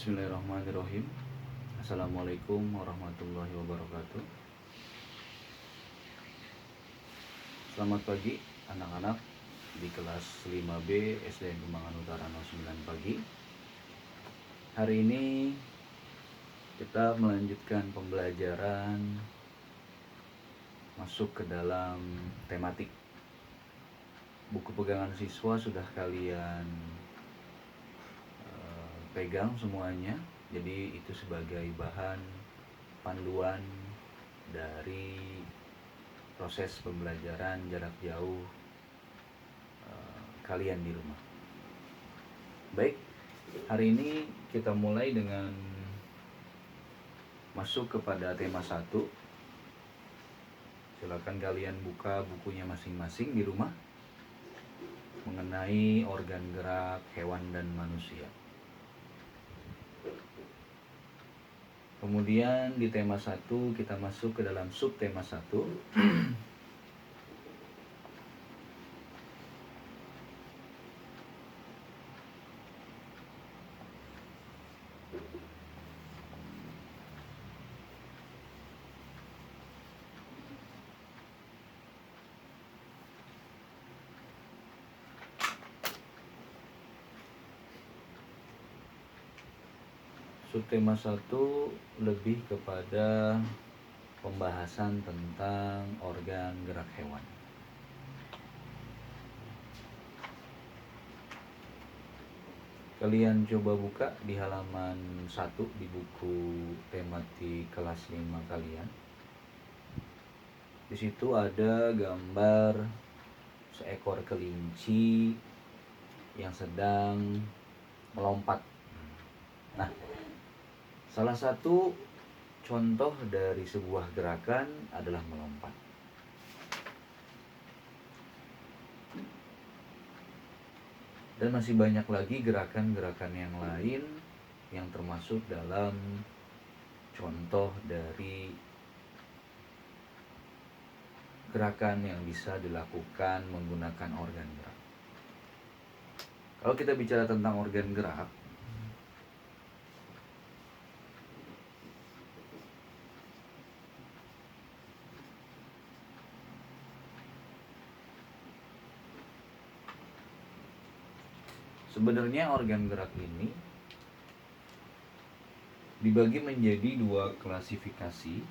Bismillahirrahmanirrahim. Assalamualaikum warahmatullahi wabarakatuh. Selamat pagi anak-anak di kelas 5B SDN Kembangan Utara 09 pagi. Hari ini kita melanjutkan pembelajaran masuk ke dalam tematik. Buku pegangan siswa sudah kalian pegang semuanya, jadi itu sebagai bahan panduan dari proses pembelajaran jarak jauh kalian di rumah. Baik, hari ini kita mulai dengan masuk kepada tema 1. Silakan kalian buka bukunya masing-masing di rumah mengenai organ gerak hewan dan manusia. Kemudian di tema 1 kita masuk ke dalam subtema 1. Subtema 1 lebih kepada pembahasan tentang organ gerak hewan. Kalian coba buka di halaman 1 di buku tematik kelas 5 kalian. Di situ ada gambar seekor kelinci yang sedang melompat. Nah, salah satu contoh dari sebuah gerakan adalah melompat. Dan masih banyak lagi gerakan-gerakan yang lain yang termasuk dalam contoh dari gerakan yang bisa dilakukan menggunakan organ gerak. Kalau kita bicara tentang organ gerak, sebenarnya organ gerak ini dibagi menjadi 2 klasifikasi.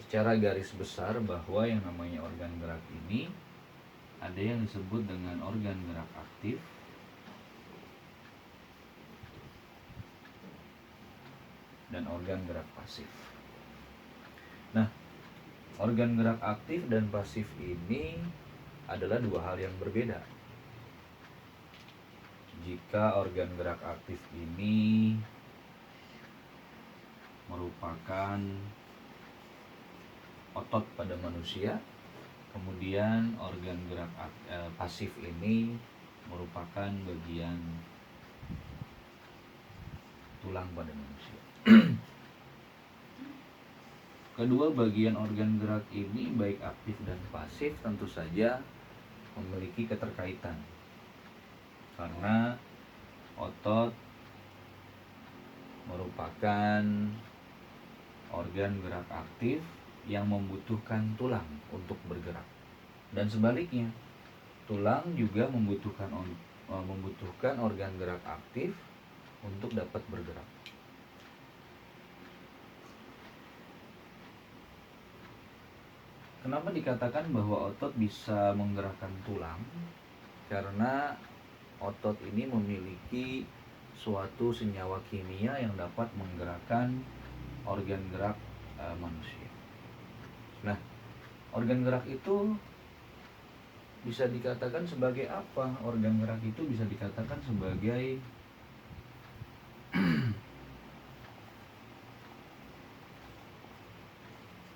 Secara garis besar bahwa yang namanya organ gerak ini ada yang disebut dengan organ gerak aktif dan organ gerak pasif. Nah, organ gerak aktif dan pasif ini adalah 2 hal yang berbeda. Jika organ gerak aktif ini merupakan otot pada manusia, kemudian organ gerak pasif ini merupakan bagian tulang pada manusia. Kedua bagian organ gerak ini baik aktif dan pasif tentu saja memiliki keterkaitan, karena otot merupakan organ gerak aktif yang membutuhkan tulang untuk bergerak, dan sebaliknya tulang juga membutuhkan organ gerak aktif untuk dapat bergerak. Kenapa dikatakan bahwa otot bisa menggerakkan tulang? Karena otot ini memiliki suatu senyawa kimia yang dapat menggerakkan organ gerak manusia. Nah, organ gerak itu bisa dikatakan sebagai apa? Organ gerak itu bisa dikatakan sebagai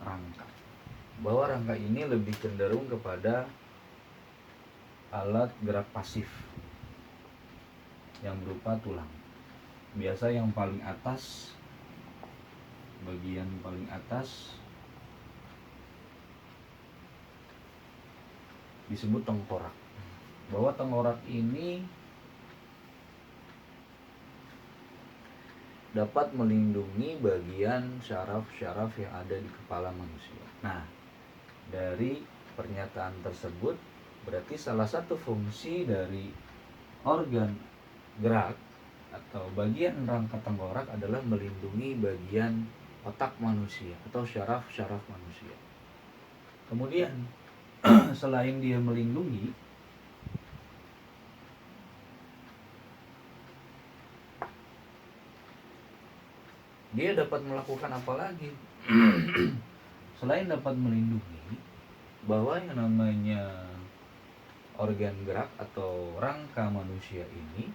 rangka. Bahwa rangka ini lebih cenderung kepada alat gerak pasif yang berupa tulang. Biasa yang paling atas, bagian paling atas disebut tengkorak. bahwa tenggorok ini dapat melindungi bagian syaraf-syaraf yang ada di kepala manusia. Nah, dari pernyataan tersebut berarti salah satu fungsi dari organ gerak atau bagian rangka tenggorok adalah melindungi bagian otak manusia atau syaraf-syaraf manusia. Kemudian selain dia melindungi, dia dapat melakukan apa lagi? Selain dapat melindungi, bahwa yang namanya organ gerak atau rangka manusia ini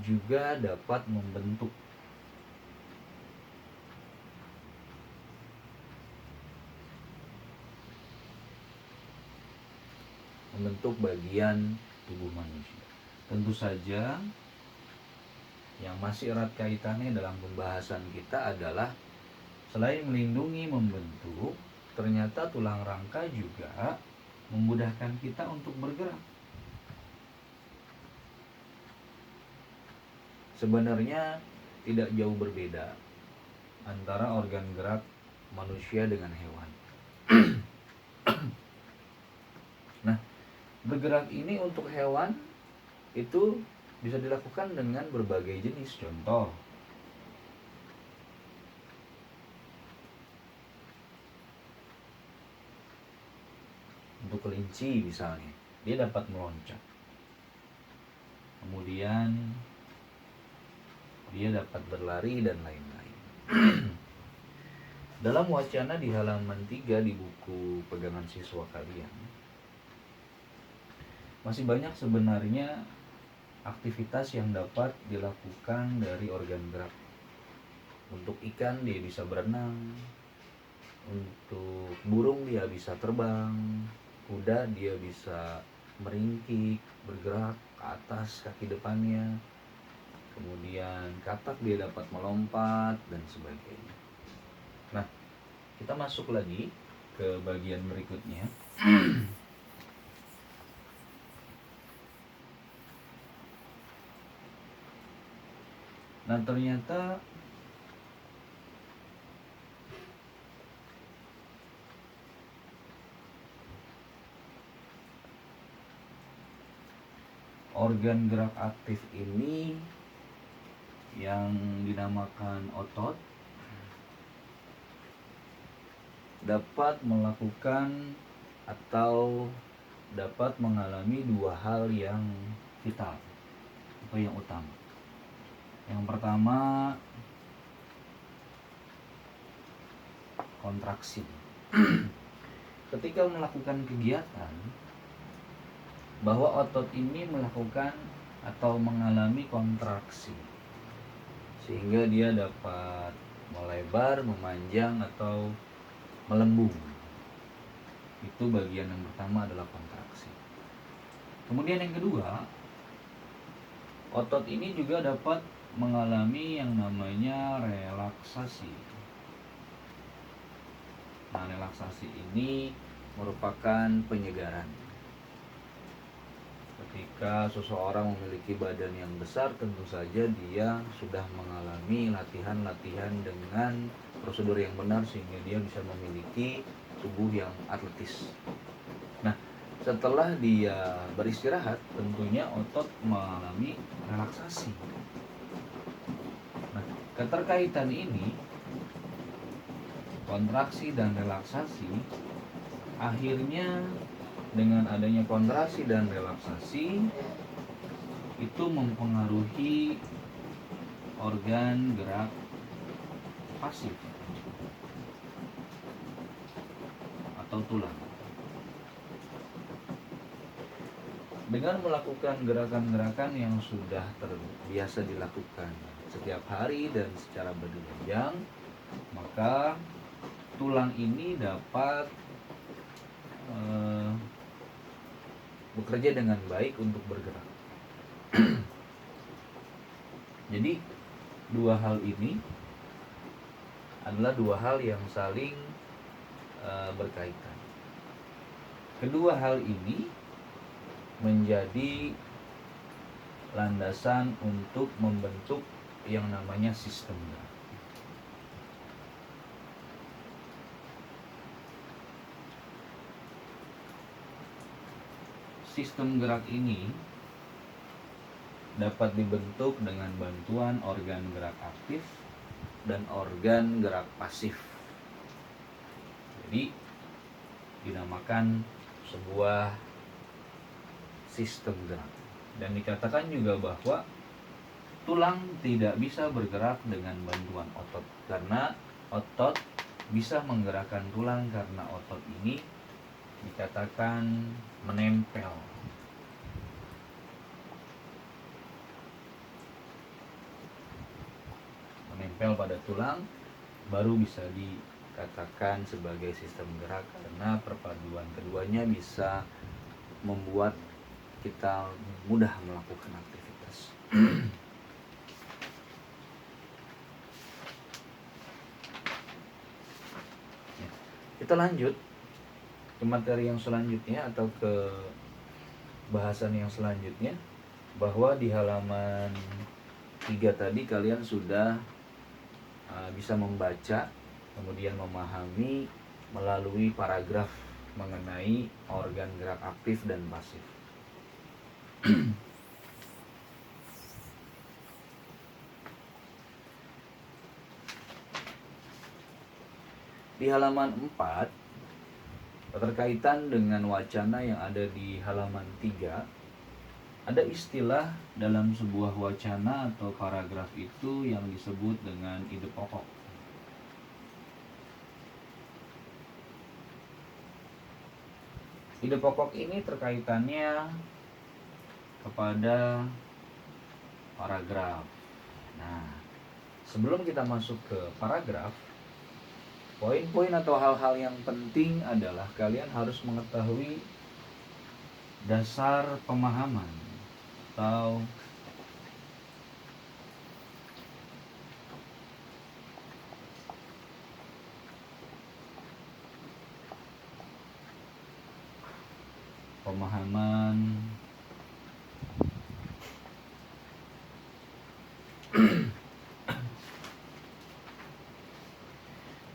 juga dapat membentuk bagian tubuh manusia. Tentu saja yang masih erat kaitannya dalam pembahasan kita adalah selain melindungi, membentuk, ternyata tulang rangka juga memudahkan kita untuk bergerak. Sebenarnya tidak jauh berbeda antara organ gerak manusia dengan hewan. Nah, bergerak ini untuk hewan itu bisa dilakukan dengan berbagai jenis. Contoh, untuk kelinci misalnya, dia dapat meloncat. Kemudian dia dapat berlari dan lain-lain. Dalam wacana di halaman 3 di buku pegangan siswa kalian, masih banyak sebenarnya aktivitas yang dapat dilakukan dari organ gerak. Untuk ikan dia bisa berenang, untuk burung dia bisa terbang, kuda dia bisa meringkik, bergerak ke atas kaki depannya, kemudian katak dia dapat melompat dan sebagainya. Nah, kita masuk lagi ke bagian berikutnya. Nah, ternyata organ gerak aktif ini yang dinamakan otot dapat melakukan atau dapat mengalami dua hal yang vital atau yang utama. Yang pertama, kontraksi. Ketika melakukan kegiatan, bahwa otot ini melakukan atau mengalami kontraksi, sehingga dia dapat melebar, memanjang, atau melembung. Itu bagian yang pertama adalah kontraksi. Kemudian yang kedua, otot ini juga dapat mengalami yang namanya relaksasi. Nah, relaksasi ini merupakan penyegaran. Ketika seseorang memiliki badan yang besar, tentu saja dia sudah mengalami latihan-latihan dengan prosedur yang benar sehingga dia bisa memiliki tubuh yang atletis. Nah, setelah dia beristirahat, tentunya otot mengalami relaksasi. Nah, keterkaitan ini, kontraksi dan relaksasi, akhirnya dengan adanya kontraksi dan relaksasi itu mempengaruhi organ gerak pasif atau tulang. Dengan melakukan gerakan-gerakan yang sudah terbiasa dilakukan setiap hari dan secara berjenjang, maka tulang ini dapat bekerja dengan baik untuk bergerak. Jadi dua hal ini adalah dua hal yang saling berkaitan. Kedua hal ini menjadi landasan untuk membentuk yang namanya sistem gerak. Sistem gerak ini dapat dibentuk dengan bantuan organ gerak aktif dan organ gerak pasif. Jadi dinamakan sebuah sistem gerak. Dan dikatakan juga bahwa tulang tidak bisa bergerak dengan bantuan otot, karena otot bisa menggerakkan tulang karena otot ini dikatakan menempel. Menempel pada tulang baru bisa dikatakan sebagai sistem gerak, karena perpaduan keduanya bisa membuat kita mudah melakukan aktivitas. Kita lanjut ke materi yang selanjutnya atau ke bahasan yang selanjutnya, bahwa di halaman 3 tadi kalian sudah bisa membaca kemudian memahami melalui paragraf mengenai organ gerak aktif dan pasif. Di halaman 4, berkaitan dengan wacana yang ada di halaman 3, ada istilah dalam sebuah wacana atau paragraf itu yang disebut dengan ide pokok. Ide pokok ini terkaitannya kepada paragraf. Nah, sebelum kita masuk ke paragraf, poin-poin atau hal-hal yang penting adalah kalian harus mengetahui dasar pemahaman atau pemahaman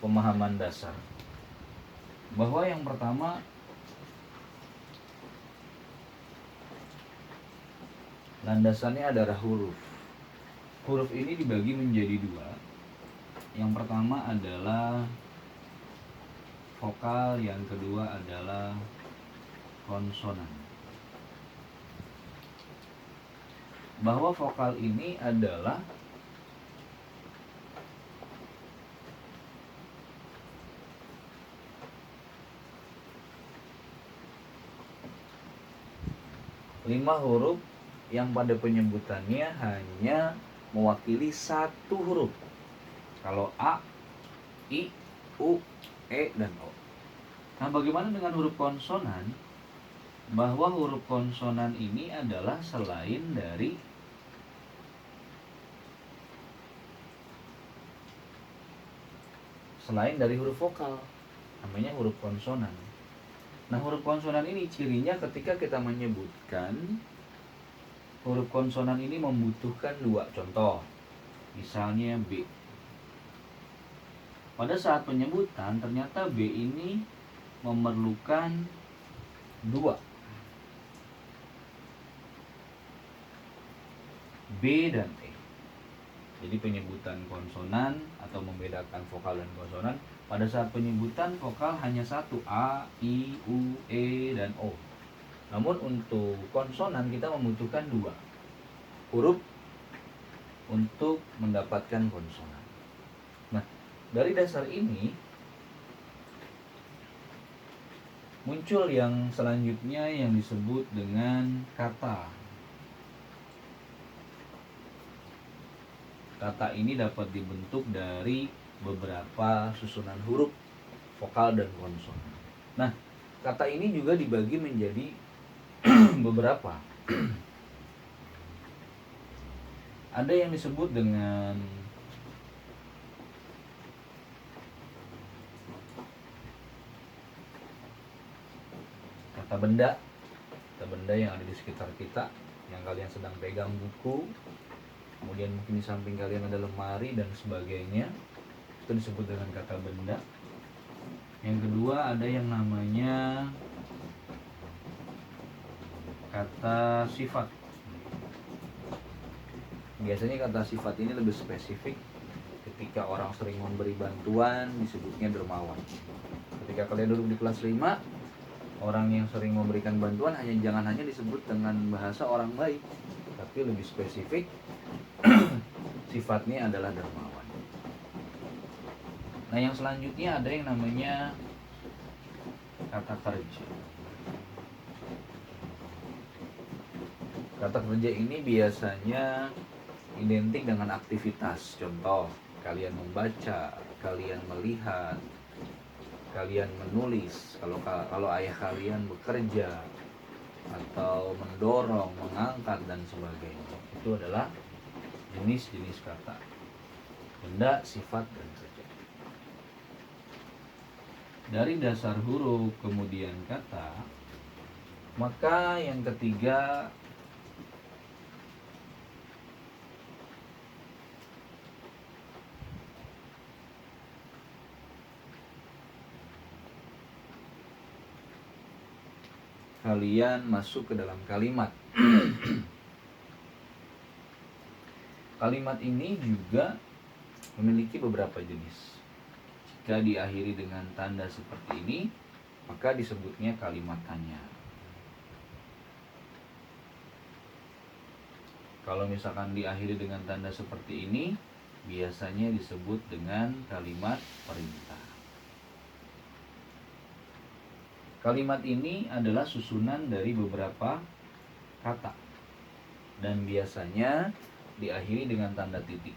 pemahaman dasar. Bahwa yang pertama, landasannya adalah huruf. Huruf ini dibagi menjadi dua. Yang pertama adalah vokal, yang kedua adalah konsonan. Bahwa vokal ini adalah lima huruf yang pada penyebutannya hanya mewakili satu huruf. Kalau A, I, U, E, dan O. Nah, bagaimana dengan huruf konsonan? Bahwa huruf konsonan ini adalah selain dari huruf vokal, namanya huruf konsonan. Nah, huruf konsonan ini cirinya ketika kita menyebutkan huruf konsonan ini membutuhkan dua. Contoh, misalnya B. Pada saat penyebutan ternyata B ini memerlukan dua. B dan E. Jadi penyebutan konsonan atau membedakan vokal dan konsonan, pada saat penyebutan vokal hanya satu, A, I, U, E, dan O. Namun untuk konsonan kita membutuhkan dua huruf untuk mendapatkan konsonan. Nah, dari dasar ini muncul yang selanjutnya yang disebut dengan kata. Kata ini dapat dibentuk dari beberapa susunan huruf vokal dan konsonan. Nah, kata ini juga dibagi menjadi beberapa. Ada yang disebut dengan kata benda benda yang ada di sekitar kita, yang kalian sedang pegang buku, kemudian mungkin di samping kalian ada lemari dan sebagainya, itu disebut dengan kata benda. Yang kedua ada yang namanya kata sifat. Biasanya kata sifat ini lebih spesifik. Ketika orang sering memberi bantuan disebutnya dermawan. Ketika kalian duduk di kelas 5, orang yang sering memberikan bantuan jangan hanya disebut dengan bahasa orang baik, tapi lebih spesifik sifatnya adalah dermawan. Nah, yang selanjutnya ada yang namanya kata kerja. Kata kerja ini biasanya identik dengan aktivitas. Contoh, kalian membaca, kalian melihat, kalian menulis. Kalau ayah kalian bekerja atau mendorong, mengangkat dan sebagainya. Itu adalah jenis-jenis kata. Benda, sifat, dan kerja. Dari dasar huruf kemudian kata, maka yang ketiga kalian masuk ke dalam kalimat. Kalimat ini juga memiliki beberapa jenis. Jika diakhiri dengan tanda seperti ini, maka disebutnya kalimat tanya. Kalau misalkan diakhiri dengan tanda seperti ini, biasanya disebut dengan kalimat perintah. Kalimat ini adalah susunan dari beberapa kata dan biasanya diakhiri dengan tanda titik.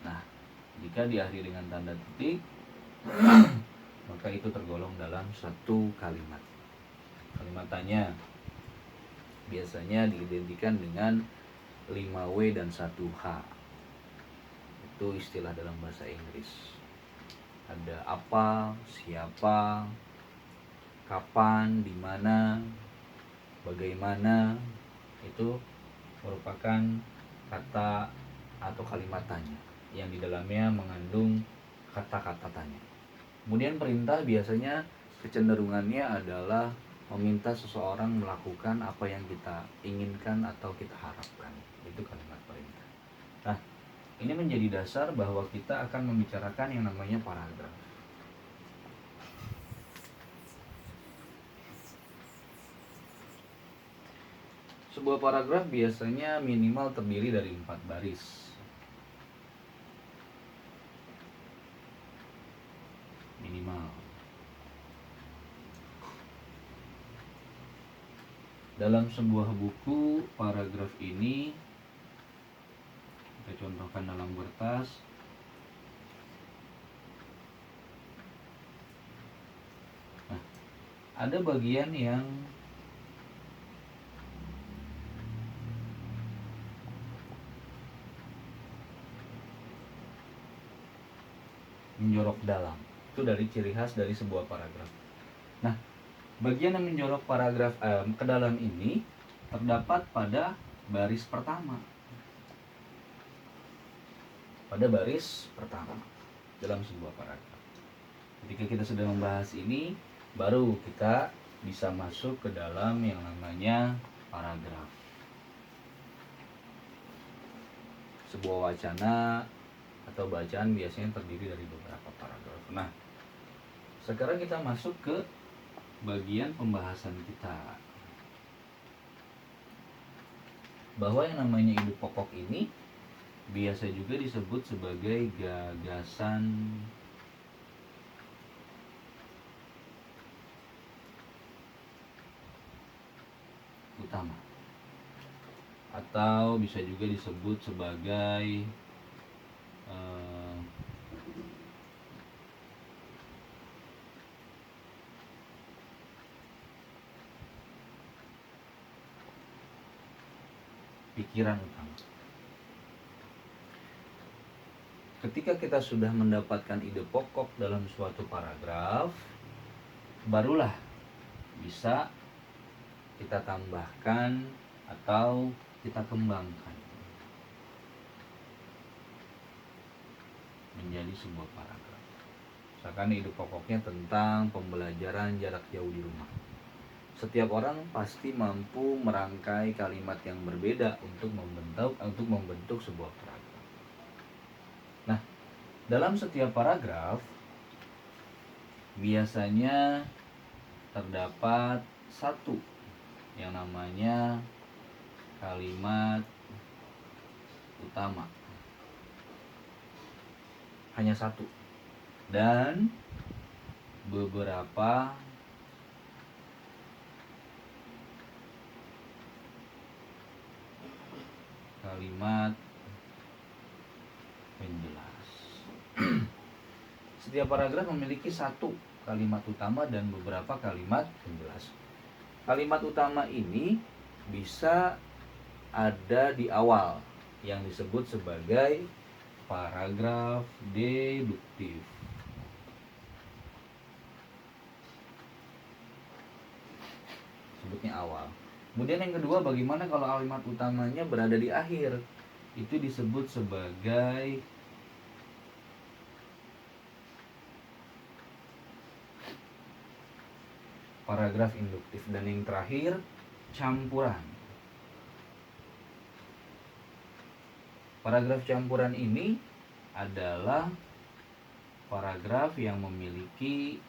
Nah, jika diakhiri dengan tanda titik, maka itu tergolong dalam satu kalimat. Kalimat tanya biasanya diidentikan dengan 5W dan 1H. Itu istilah dalam bahasa Inggris. Ada apa, siapa, kapan, di mana, bagaimana, itu merupakan kata atau kalimat tanya yang di dalamnya mengandung kata-kata tanya. Kemudian perintah biasanya kecenderungannya adalah meminta seseorang melakukan apa yang kita inginkan atau kita harapkan. Itu kalimat perintah. Nah, ini menjadi dasar bahwa kita akan membicarakan yang namanya paragraf. Sebuah paragraf biasanya minimal terdiri dari 4 baris. Minimal. Dalam sebuah buku, paragraf ini kita contohkan dalam kertas. Nah, ada bagian yang menjorok dalam. Itu dari ciri khas dari sebuah paragraf. Nah, bagian yang menjorok paragraf ke dalam ini terdapat pada baris pertama. Pada baris pertama dalam sebuah paragraf. Ketika kita sudah membahas ini, baru kita bisa masuk ke dalam yang namanya paragraf. Sebuah wacana atau bacaan biasanya terdiri dari beberapa paragraf. Nah, sekarang kita masuk ke bagian pembahasan kita. Bahwa yang namanya ide pokok ini biasa juga disebut sebagai gagasan utama, atau bisa juga disebut sebagai pikiran utama. Ketika kita sudah mendapatkan ide pokok dalam suatu paragraf, barulah bisa kita tambahkan atau kita kembangkan menjadi sebuah paragraf. Misalkan ide pokoknya tentang pembelajaran jarak jauh di rumah. Setiap orang pasti mampu merangkai kalimat yang berbeda untuk membentuk sebuah paragraf. Nah, dalam setiap paragraf biasanya terdapat satu yang namanya kalimat utama. Hanya satu. Dan beberapa kalimat penjelas. Setiap paragraf memiliki satu kalimat utama dan beberapa kalimat penjelas. Kalimat utama ini bisa ada di awal yang disebut sebagai paragraf deduktif. Sebutnya awal. Kemudian yang kedua, bagaimana kalau kalimat utamanya berada di akhir? Itu disebut sebagai paragraf induktif. Dan yang terakhir, campuran. Paragraf campuran ini adalah paragraf yang memiliki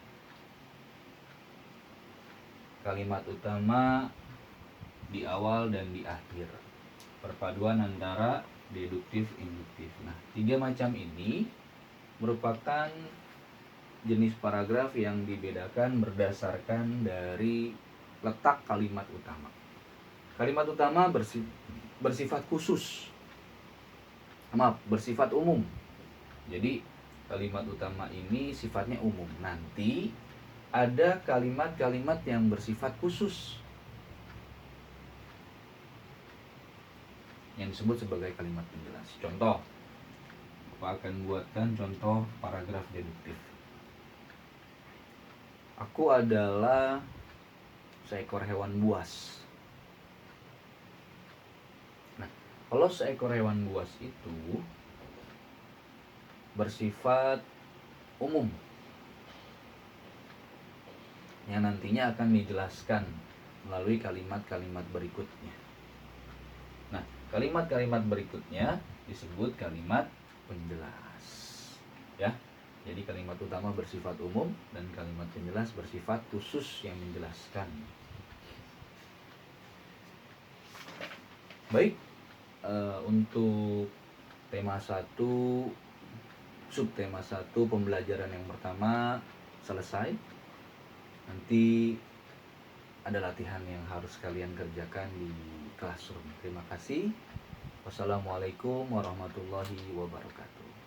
kalimat utama di awal dan di akhir. Perpaduan antara deduktif induktif. Nah, 3 macam ini merupakan jenis paragraf yang dibedakan berdasarkan dari letak kalimat utama. Kalimat utama bersifat khusus. Bersifat umum. Jadi kalimat utama ini sifatnya umum. Nanti ada kalimat-kalimat yang bersifat khusus yang disebut sebagai kalimat penjelas. Contoh, Bapak akan buatkan contoh paragraf deduktif. Aku adalah seekor hewan buas. Nah, kalau seekor hewan buas itu bersifat umum, yang nantinya akan dijelaskan melalui kalimat-kalimat berikutnya. Nah, kalimat-kalimat berikutnya disebut kalimat penjelas. Ya. Jadi kalimat utama bersifat umum dan kalimat penjelas bersifat khusus yang menjelaskan. Baik, untuk tema 1, subtema 1 pembelajaran yang pertama selesai. Nanti ada latihan yang harus kalian kerjakan di classroom. Terima kasih. Wassalamualaikum warahmatullahi wabarakatuh.